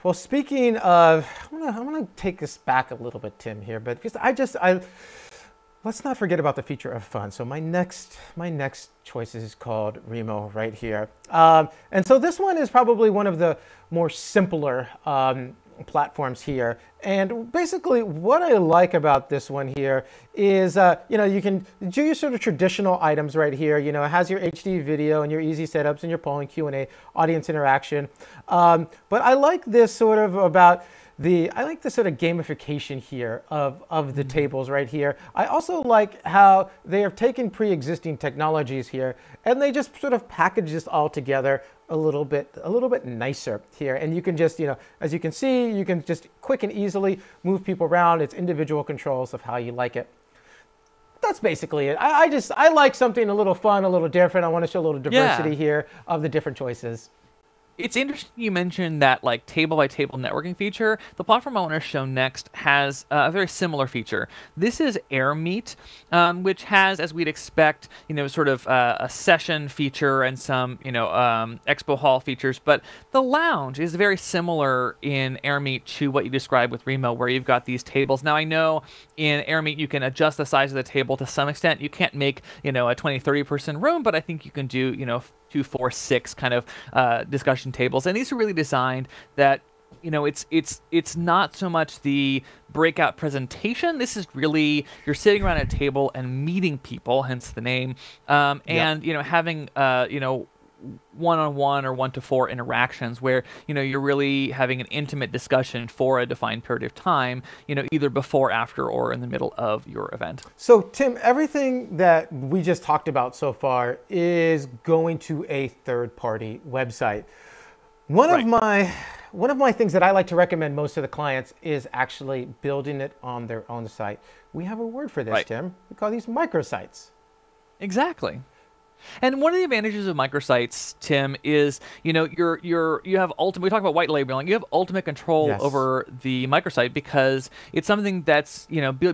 Well, speaking of, I'm gonna take this back a little bit, Tim, here, but because let's not forget about the feature of fun. So my next choice is called Remo right here. And so this one is probably one of the more simpler platforms here. And basically what I like about this one here is, you can do your sort of traditional items right here. It has your HD video and your easy setups and your polling, Q&A, audience interaction. But I like this sort of about I like the sort of gamification here of the tables right here. I also like how they have taken pre-existing technologies here and they just sort of package this all together a little bit nicer here. And you can just, as you can see, you can just quick and easily move people around. It's individual controls of how you like it. That's basically it. I like something a little fun, a little different. I want to show a little diversity here of the different choices. It's interesting you mentioned that like table by table networking feature. The platform I want to show next has a very similar feature. This is AirMeet, which has, as we'd expect, sort of a session feature and some, expo hall features. But the lounge is very similar in AirMeet to what you described with Remo, where you've got these tables. Now I know in AirMeet you can adjust the size of the table to some extent. You can't make, a 20, 30 person room, but I think you can do, 2, 4, 6 kind of discussion tables, and these are really designed that it's not so much the breakout presentation. This is really you're sitting around a table and meeting people, hence the name, and having one-on-one or 1-to-4 interactions where you're really having an intimate discussion for a defined period of time, either before, after, or in the middle of your event. So Tim, everything that we just talked about so far is going to a third-party website. One of my things that I like to recommend most to the clients is actually building it on their own site. We have a word for this, Tim. We call these microsites. Exactly. And one of the advantages of microsites, Tim, is you have ultimate. We talk about white labeling. You have ultimate control over the microsite because it's something that's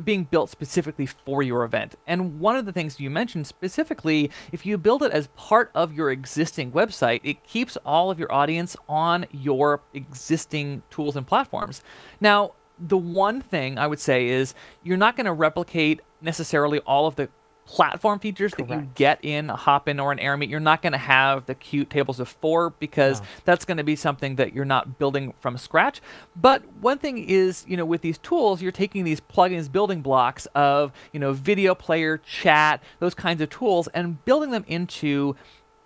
being built specifically for your event. And one of the things you mentioned specifically, if you build it as part of your existing website, it keeps all of your audience on your existing tools and platforms. Now, the one thing I would say is you're not going to replicate necessarily all of the platform features that you get in a Hopin or an AirMeet. You're not going to have the cute tables of 4 because that's going to be something that you're not building from scratch. But one thing is, with these tools, you're taking these plugins, building blocks of, video player, chat, those kinds of tools, and building them into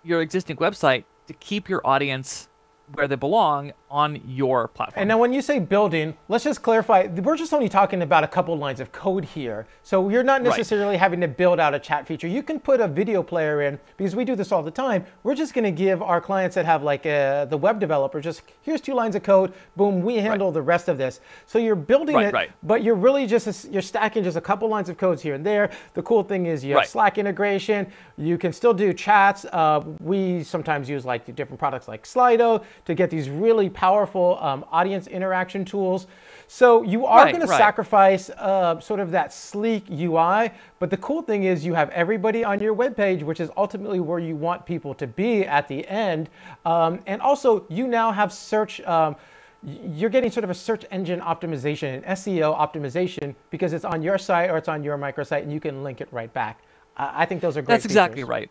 your existing website to keep your audience where they belong on your platform. And now when you say building, let's just clarify, we're just only talking about a couple lines of code here. So you're not necessarily having to build out a chat feature. You can put a video player in, because we do this all the time. We're just gonna give our clients that have like the web developer, just here's 2 lines of code, boom, we handle the rest of this. So you're building it, but you're really just, you're stacking just a couple lines of codes here and there. The cool thing is you have Slack integration. You can still do chats. We sometimes use like different products like Slido to get these really powerful audience interaction tools. So you are going to sacrifice sort of that sleek UI, but the cool thing is you have everybody on your webpage, which is ultimately where you want people to be at the end. And also you now have search, you're getting sort of a search engine optimization, an SEO optimization, because it's on your site or it's on your microsite and you can link it right back. I think those are great That's exactly right.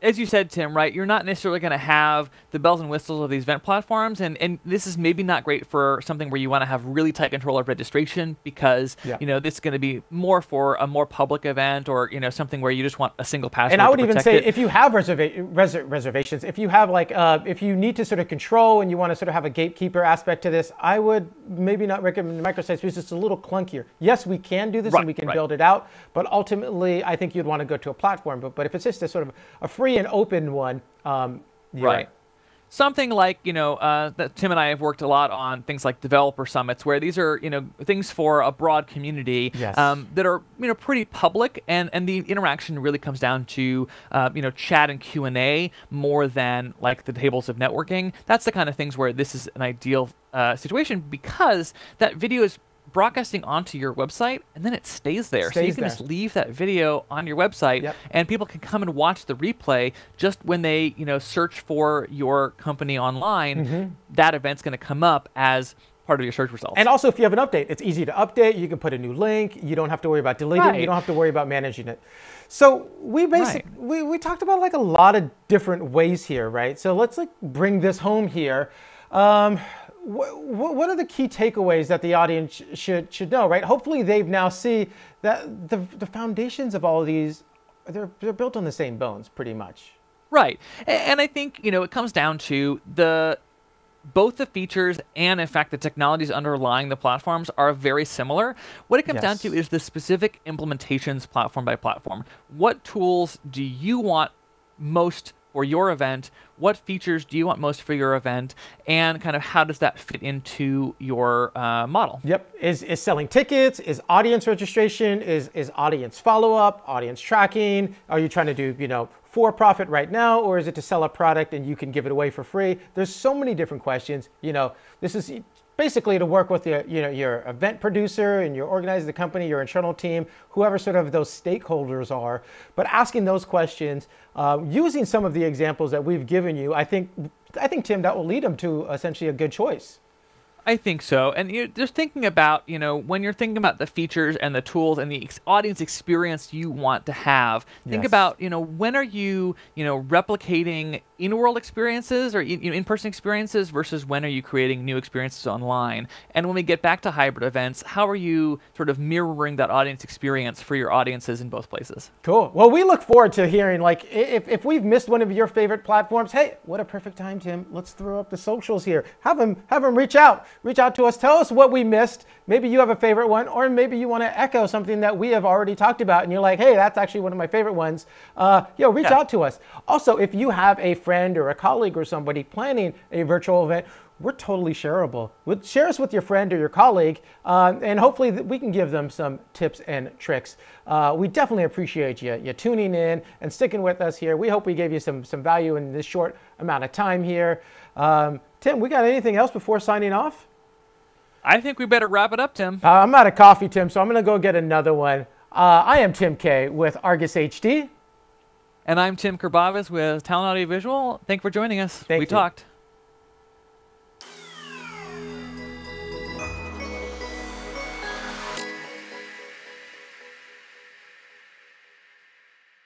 As you said, Tim, you're not necessarily going to have the bells and whistles of these event platforms, and this is maybe not great for something where you want to have really tight control of registration because, this is going to be more for a more public event or, something where you just want a single password. And I would even say if you have reservations, if you have like, if you need to sort of control and you want to sort of have a gatekeeper aspect to this, I would maybe not recommend microsites because it's a little clunkier. Yes, we can do this and we can build it out, but ultimately I think you'd want to go to a platform. But if it's just a sort of a free and open one, something like that Tim and I have worked a lot on things like developer summits, where these are things for a broad community that are pretty public, and the interaction really comes down to chat and Q&A more than like the tables of networking. That's the kind of things where this is an ideal situation because that video is broadcasting onto your website, and then it stays there. So you can just leave that video on your website, and people can come and watch the replay just when they, search for your company online. That event's going to come up as part of your search results. And also, if you have an update, it's easy to update. You can put a new link. You don't have to worry about deleting it. You don't have to worry about managing it. So we basically we talked about like a lot of different ways here, right? So let's like bring this home here. What are the key takeaways that the audience should know, right? Hopefully they've now see that the foundations of all of these, they're built on the same bones pretty much. Right. And I think, it comes down to both the features and, in fact, the technologies underlying the platforms are very similar. What it comes down to is the specific implementations platform by platform. What tools do you want most for your event? What features do you want most for your event? And kind of how does that fit into your model? Yep. Is selling tickets? Is audience registration? Is audience follow-up? Audience tracking? Are you trying to do, for profit right now, or is it to sell a product and you can give it away for free? There's so many different questions. This is basically to work with your event producer and your organizer, the company, your internal team, whoever sort of those stakeholders are. But asking those questions, using some of the examples that we've given you, I think Tim, that will lead them to essentially a good choice. I think so. And just thinking about, when you're thinking about the features and the tools and the audience experience you want to have, think about, when are you, replicating in-world experiences or in-person experiences versus when are you creating new experiences online? And when we get back to hybrid events, how are you sort of mirroring that audience experience for your audiences in both places? Cool. Well, we look forward to hearing, like, if we've missed one of your favorite platforms, hey, what a perfect time, Tim. Let's throw up the socials here. Have them reach out. Reach out to us. Tell us what we missed. Maybe you have a favorite one, or maybe you want to echo something that we have already talked about, and you're like, hey, that's actually one of my favorite ones. Reach out to us. Also, if you have a friend or a colleague or somebody planning a virtual event, we're totally shareable. Share us with your friend or your colleague, and hopefully we can give them some tips and tricks. We definitely appreciate you tuning in and sticking with us here. We hope we gave you some value in this short amount of time here. Tim, we got anything else before signing off? I think we better wrap it up, Tim. I'm out of coffee, Tim, so I'm going to go get another one. I am Tim Kay with Argus HD. And I'm Tim Kerbavaz with Talent Audio Visual. Thank you for joining us. Thank you. Talked.